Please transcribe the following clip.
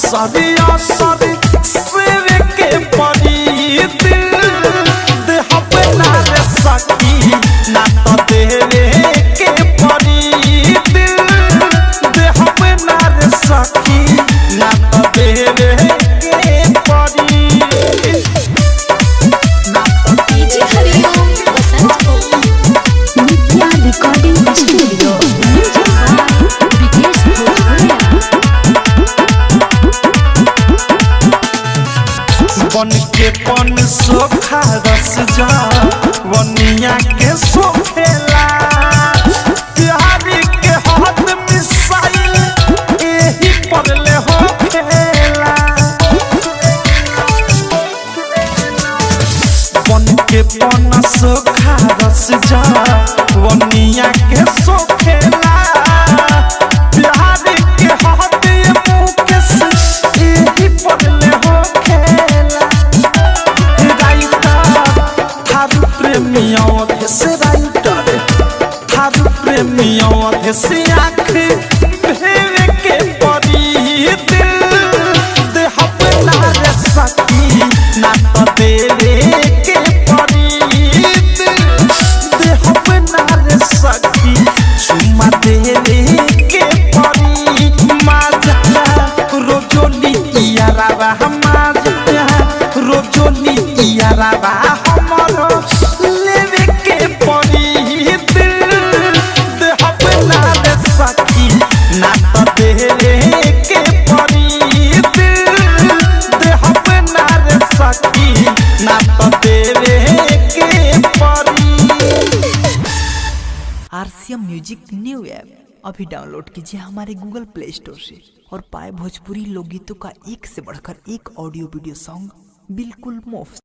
सरिया सरी सिर के परी दिल देह पे ना रे सकी ना तो देवे के परी दिल देह पे ना रे सकी ना तो देवे के परी ना तो डीजे हरिओम बसंत को नित्या रिकॉर्डिंग स्टूडियो विकेश बन के पन सोखा रस जा वनिया के सोखेला प्यारी के हाथ मिसाइल एही पर ले हो खेला बन के पन सोखा रस जा वनिया के सोखेला प्यारी के हाथ मुँह के एही पर ले हो प्रेमियों से आँख भेवे के परी दिल देह पे ना रे सकी ना तो देवे के परी दिल देह पे ना रे सकी चुमा देवे के परी माजा रोजोली यारावा माजा रोजोली यारावा हमारो लेवे के परी ना तो देवे के परी दिल देह पे ना रे सकी ना तो देवे के परी। आरसीएम म्यूजिक न्यू ऐप अभी डाउनलोड कीजिए हमारे गूगल प्ले स्टोर से और पाए भोजपुरी लोकगीतों का एक से बढ़कर एक ऑडियो वीडियो सॉन्ग बिल्कुल मुफ्त।